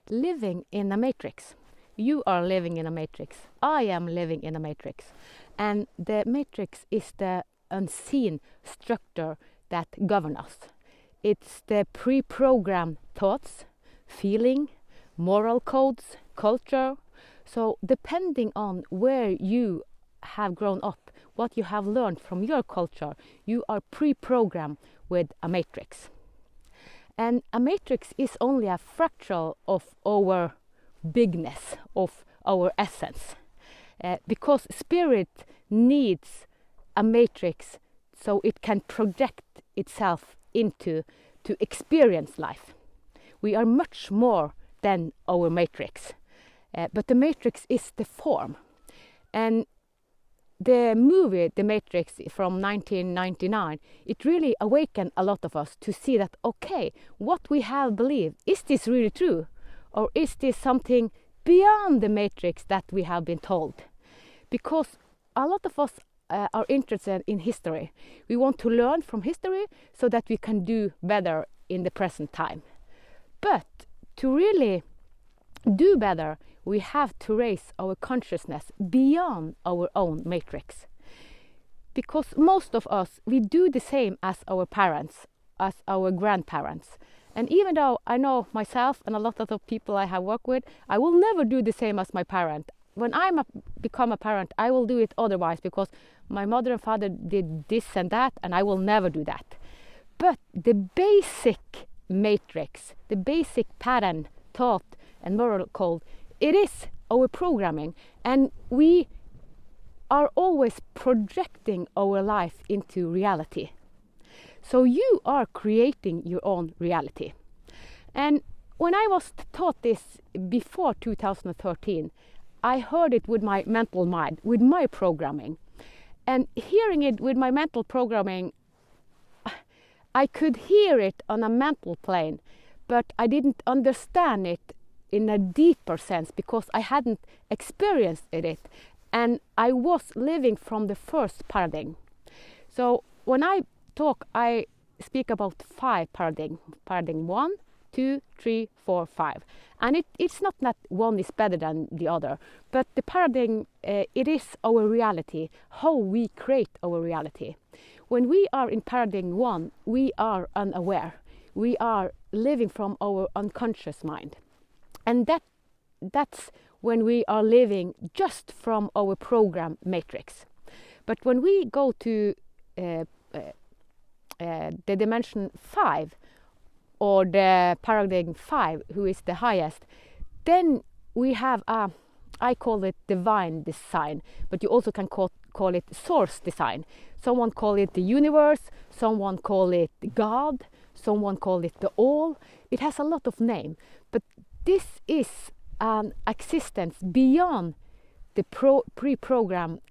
living in a matrix. You are living in a matrix. I am living in a matrix. And the matrix is the unseen structure that governs us. It's the pre-programmed thoughts, feeling, moral codes, culture. So depending on where you have grown up, what you have learned from your culture, you are pre-programmed with a matrix. And a matrix is only a fractal of our bigness, of our essence. Because spirit needs a matrix so it can project itself into to experience life. We are much more than our matrix. But the matrix is the form. And the movie The Matrix from 1999, it really awakened a lot of us to see that, okay, what we have believed, is this really true? Or is this something beyond the matrix that we have been told? Because a lot of us are interested in history. We want to learn from history so that we can do better in the present time. But to really do better, we have to raise our consciousness beyond our own matrix. Because most of us, we do the same as our parents, as our grandparents. And even though I know myself and a lot of the people I have worked with, I will never do the same as my parent. When I become a parent, I will do it otherwise because my mother and father did this and that, and I will never do that. But the basic matrix, the basic pattern, thought and moral code, it is our programming, and we are always projecting our life into reality. So you are creating your own reality. And when I was taught this before 2013, I heard it with my mental mind, with my programming. And hearing it with my mental programming, I could hear it on a mental plane, but I didn't understand it in a deeper sense because I hadn't experienced it. And I was living from the first paradigm. So when I talk, I speak about 5 paradigm. Paradigm 1, 2, 3, 4, 5. And it's not that one is better than the other, but the paradigm, it is our reality, how we create our reality. When we are in paradigm 1, we are unaware. We are living from our unconscious mind. And that's when we are living just from our program matrix. But when we go to the dimension 5, or the paradigm 5, who is the highest, then we have I call it divine design, but you also can call it source design. Someone call it the universe, someone call it God, someone call it the all. It has a lot of name, but this is an existence beyond the pre-programmed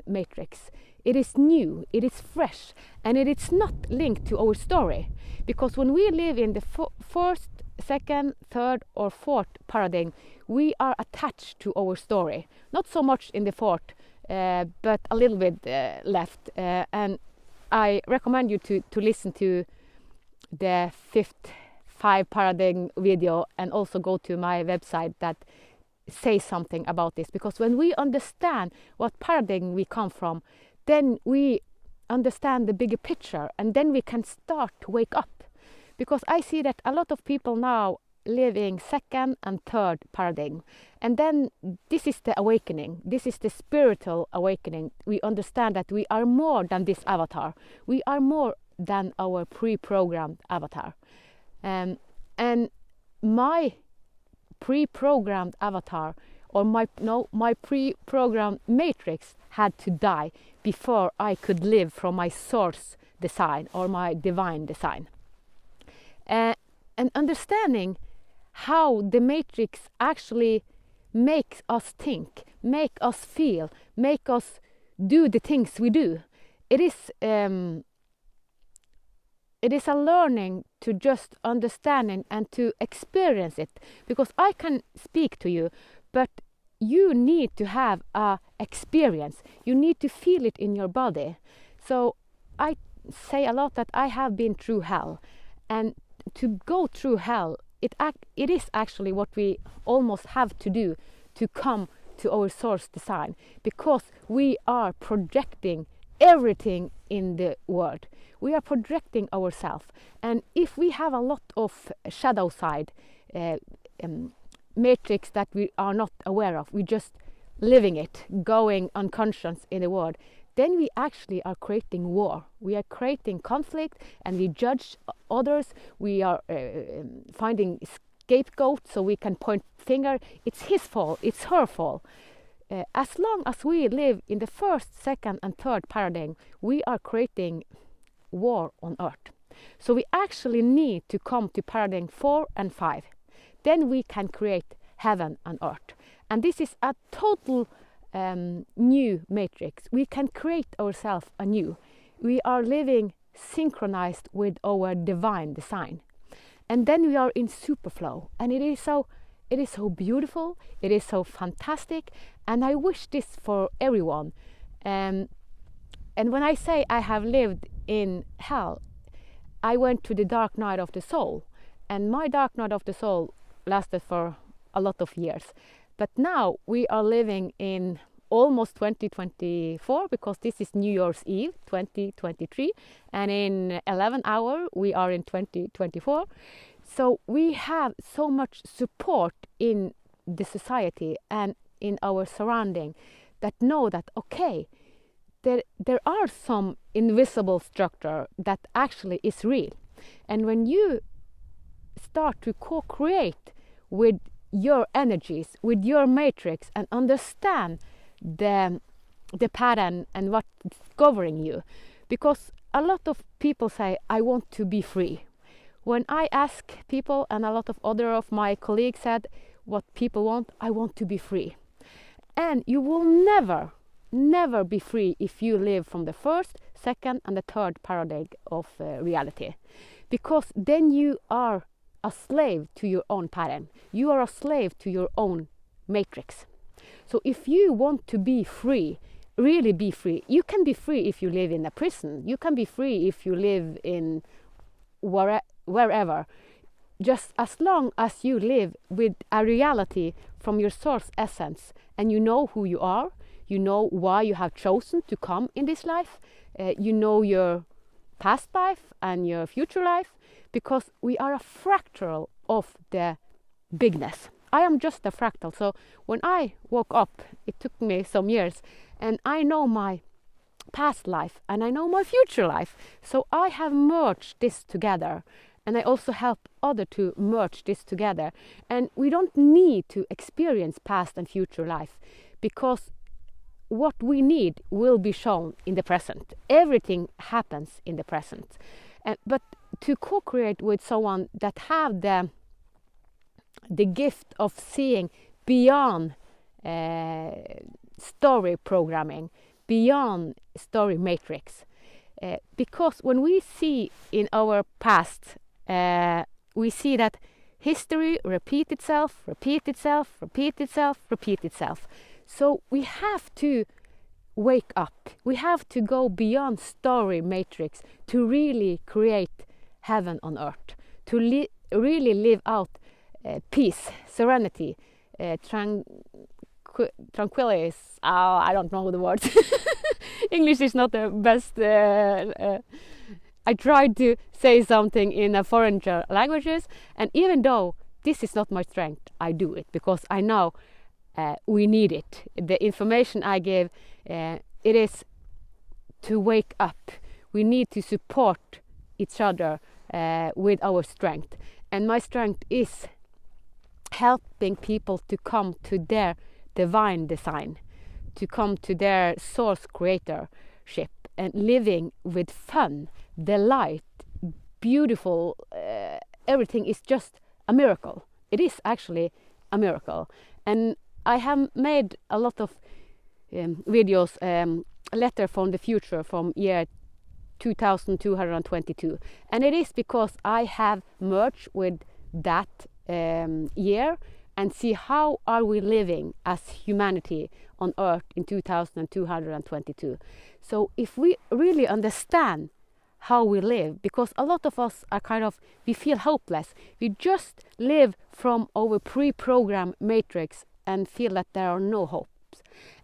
matrix. It is new, it is fresh, and it is not linked to our story. Because when we live in the first, second, third, or fourth paradigm, we are attached to our story. Not so much in the fourth, but a little bit left. And I recommend you to listen to the fifth 5 paradigm video, and also go to my website that says something about this. Because when we understand what paradigm we come from, then we understand the bigger picture, and then we can start to wake up. Because I see that a lot of people now living second and third paradigm, and then this is the awakening. This is the spiritual awakening. We understand that we are more than this avatar. We are more than our pre-programmed avatar. And my pre-programmed avatar, or my pre-programmed matrix, had to die before I could live from my source design or my divine design. And understanding how the matrix actually makes us think, make us feel, make us do the things we do. It is a learning to just understand and to experience it. Because I can speak to you, but you need to have a experience. You need to feel it in your body. So I say a lot that I have been through hell, and to go through hell, it is actually what we almost have to do to come to our source design, because we are projecting everything in the world. We are projecting ourselves, and if we have a lot of shadow side matrix that we are not aware of, we just living it, going unconscious in the world, then we actually are creating war. We are creating conflict, and we judge others. We are finding scapegoats so we can point finger. It's his fault, it's her fault. As long as we live in the first, second and third paradigm, we are creating war on earth. So we actually need to come to paradigm 4 and 5. Then we can create heaven and earth. And this is a total new matrix. We can create ourselves anew. We are living synchronized with our divine design. And then we are in superflow. And it is so beautiful. It is so fantastic. And I wish this for everyone. And when I say I have lived in hell, I went to the dark night of the soul. And my dark night of the soul lasted for a lot of years. But now we are living in almost 2024, because this is New Year's Eve 2023, and in 11 hours we are in 2024. So we have so much support in the society and in our surrounding that know that, okay, there are some invisible structure that actually is real. And when you start to co-create with your energies, with your matrix, and understand the pattern and what's governing you, because a lot of people say, I want to be free. When I ask people, and a lot of other of my colleagues said what people want, I want to be free. And you will never be free if you live from the first, second and the third paradigm of reality, because then you are a slave to your own pattern. You are a slave to your own matrix. So if you want to be free, really be free, you can be free if you live in a prison. You can be free if you live in wherever. Just as long as you live with a reality from your source essence, and you know who you are, you know why you have chosen to come in this life, you know your past life and your future life, because we are a fractal of the bigness. I am just a fractal. So when I woke up, it took me some years, and I know my past life and I know my future life. So I have merged this together, and I also help others to merge this together. And we don't need to experience past and future life, because what we need will be shown in the present. Everything happens in the present. But to co-create with someone that have the gift of seeing beyond story programming, beyond story matrix. Because when we see in our past, we see that history repeats itself, repeats itself, repeats itself, repeats itself. So we have to wake up. We have to go beyond story matrix to really create heaven on earth, to really live out peace, serenity, tranquility. I don't know the words. English is not the best. I tried to say something in foreign languages, and even though this is not my strength, I do it because I know we need it. The information I give, it is to wake up. We need to support each other with our strength, and my strength is helping people to come to their divine design, to come to their source creatorship, and living with fun, delight, beautiful. Everything is just a miracle. It is actually a miracle. And I have made a lot of videos, a letter from the future from year 2222, and it is because I have merged with that year and see how are we living as humanity on earth in 2222. So if we really understand how we live, because a lot of us are we feel hopeless. We just live from our pre-programmed matrix and feel that there are no hopes.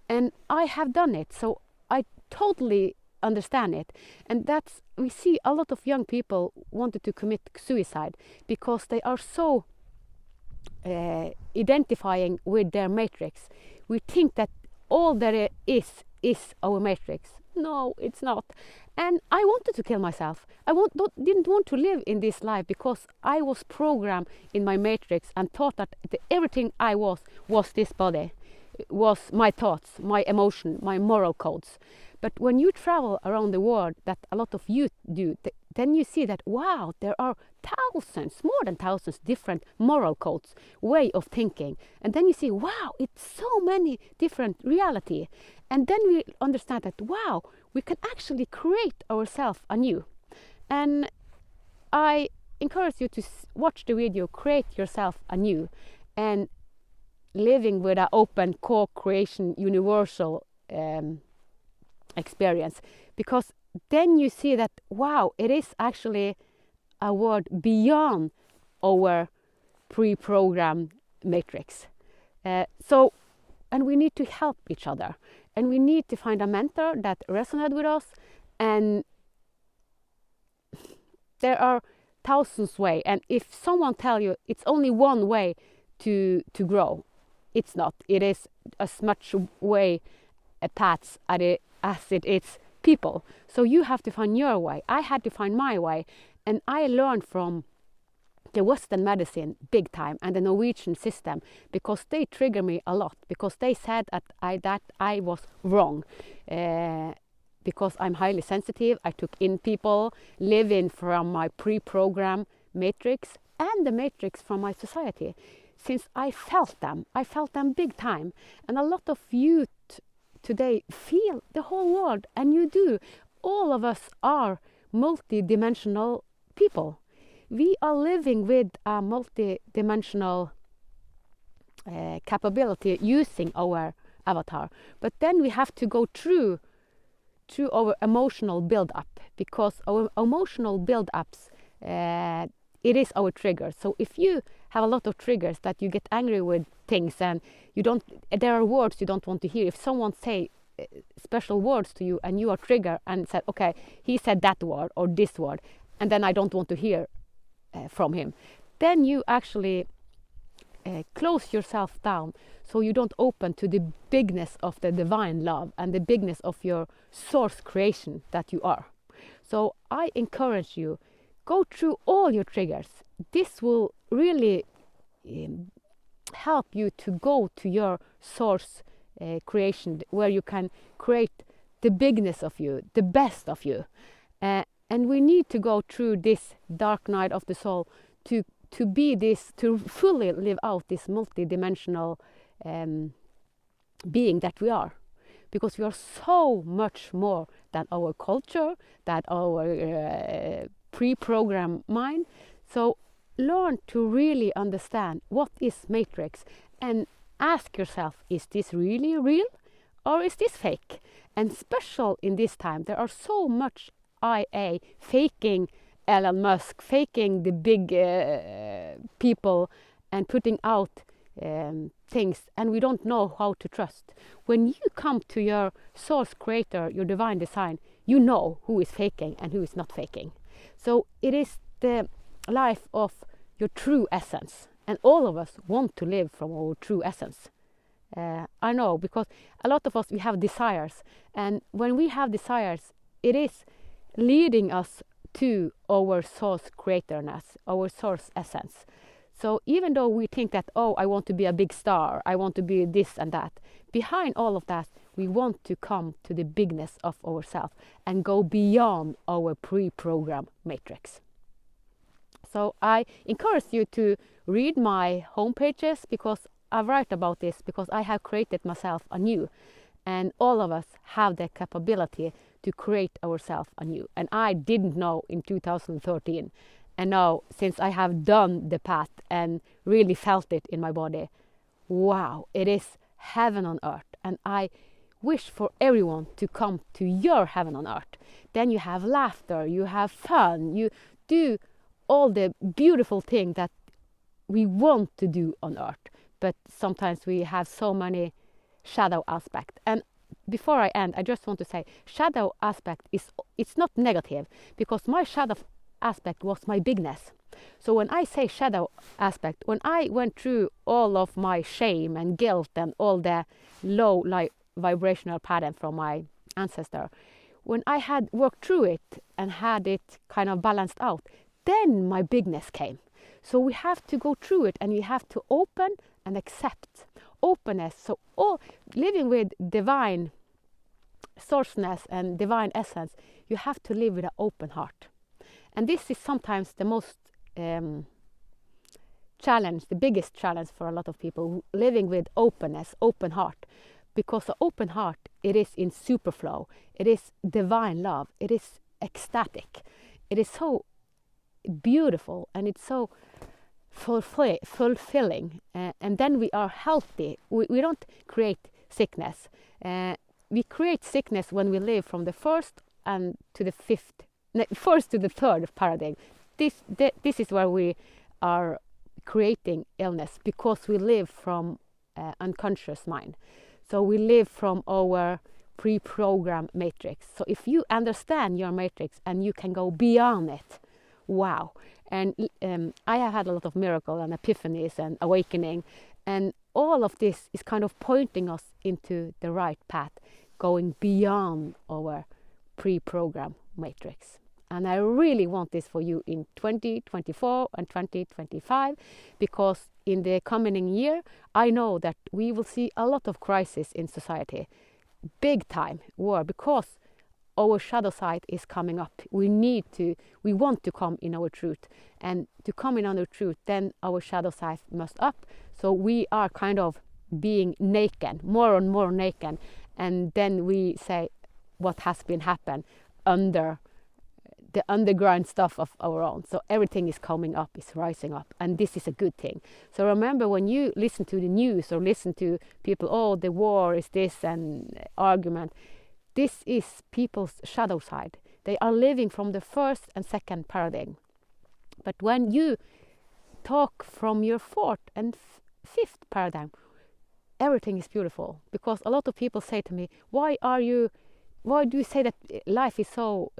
And I have done it, so I totally understand it. And we see a lot of young people wanted to commit suicide because they are so identifying with their matrix. We think that all there is our matrix. No, it's not. And I wanted to kill myself. I didn't want to live in this life because I was programmed in my matrix and thought that everything I was this body, was my thoughts, my emotion, my moral codes. But when you travel around the world, that a lot of youth do, then you see that, wow, there are thousands, more than thousands, different moral codes, way of thinking. And then you see, wow, it's so many different reality. And then we understand that, wow, we can actually create ourselves anew. And I encourage you to watch the video, Create Yourself Anew, and living with an open co-creation universal experience, because then you see that, wow, it is actually a world beyond our pre-programmed matrix. And we need to help each other, and we need to find a mentor that resonates with us. And there are thousands ways, and if someone tell you it's only one way to grow, it's not. It is as much way paths as it is people. So you have to find your way. I had to find my way, and I learned from the Western medicine big time and the Norwegian system, because they trigger me a lot, because they said that I was wrong. Because I'm highly sensitive, I took in people living from my pre-programmed matrix and the matrix from my society. Since I felt them big time. And a lot of youth today feel the whole world, and you do. All of us are multi-dimensional people. We are living with a multi-dimensional capability using our avatar. But then we have to go through our emotional build-up, because our emotional build-ups, it is our trigger. So if you have a lot of triggers that you get angry with things, and there are words you don't want to hear. If someone say special words to you and you are triggered and said, okay, he said that word or this word, and then I don't want to hear from him, then you actually close yourself down, so you don't open to the bigness of the divine love and the bigness of your source creation that you are. So I encourage you, go through all your triggers. This will really help you to go to your source creation, where you can create the bigness of you, the best of you. And we need to go through this dark night of the soul to be this, to fully live out this multi-dimensional being that we are. Because we are so much more than our culture, than our pre-programmed mind. So learn to really understand what is matrix, and ask yourself, is this really real or is this fake? And special in this time, there are so much IA faking Elon Musk, faking the big people and putting out things, and we don't know how to trust. When you come to your source creator, your divine design, you know who is faking and who is not faking. So it is the life of your true essence, and all of us want to live from our true essence. I know, because a lot of us, we have desires, and when we have desires, it is leading us to our source creatorness, our source essence. So even though we think that, oh, I want to be a big star, I want to be this and that, behind all of that, we want to come to the bigness of ourselves and go beyond our pre-programmed matrix. So I encourage you to read my home pages, because I write about this, because I have created myself anew, and all of us have the capability to create ourselves anew. And I didn't know in 2013, and now since I have done the path and really felt it in my body, wow, it is heaven on earth. And I wish for everyone to come to your heaven on earth. Then you have laughter, you have fun, you do all the beautiful things that we want to do on earth. But sometimes we have so many shadow aspects. And before I end, I just want to say shadow aspect it's not negative, because my shadow aspect was my bigness. So when I say shadow aspect, when I went through all of my shame and guilt and all the low vibrational pattern from my ancestor, when I had worked through it and had it kind of balanced out, then my bigness came. So we have to go through it, and you have to open and accept. Openness, so living with divine sourceness and divine essence, you have to live with an open heart. And this is sometimes the most challenge, the biggest challenge for a lot of people, living with openness, open heart. Because the open heart, it is in superflow, it is divine love, it is ecstatic, it is so beautiful, and it's so fulfilling, and then we are healthy. We don't create sickness. We create sickness when we live from the first to the third paradigm. This is where we are creating illness, because we live from unconscious mind. So we live from our pre-programmed matrix. So if you understand your matrix and you can go beyond it, wow. And I have had a lot of miracles and epiphanies and awakening, and all of this is kind of pointing us into the right path, going beyond our pre-programmed matrix. And I really want this for you in 2024 and 2025, because in the coming year, I know that we will see a lot of crisis in society, big time war, because our shadow side is coming up. We want to come in our truth, and to come in our truth, then our shadow side must up. So we are kind of being naked, more and more naked, and then we say what has been happened under the underground stuff of our own. So everything is coming up, is rising up, and this is a good thing. So remember, when you listen to the news or listen to people, oh, the war is this and argument, this is people's shadow side. They are living from the first and second paradigm. But when you talk from your fourth and fifth paradigm, everything is beautiful. Because a lot of people say to me, why do you say that life is so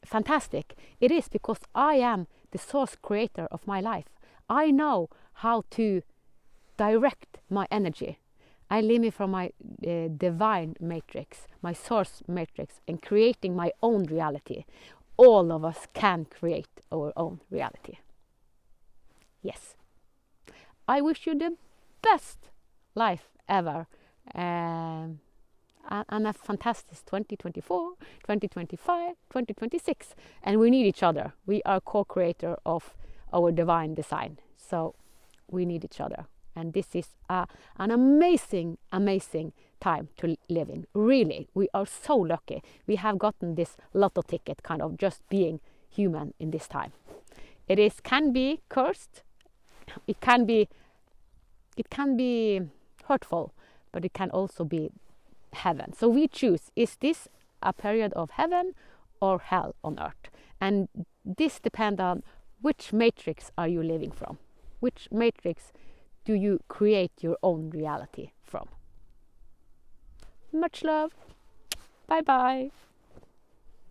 fantastic? It is because I am the source creator of my life. I know how to direct my energy. I live from my divine matrix, my source matrix, and creating my own reality. All of us can create our own reality. Yes. I wish you the best life ever. And a fantastic 2024, 2025, 2026. And we need each other. We are co-creator of our divine design. So we need each other. And this is an amazing, amazing time to live in. Really, we are so lucky. We have gotten this lotto ticket, kind of just being human in this time. Can be cursed. It can be hurtful, but it can also be heaven. So we choose, is this a period of heaven or hell on earth? And this depends on which matrix are you living from. Which matrix do you create your own reality from? Much love. Bye bye.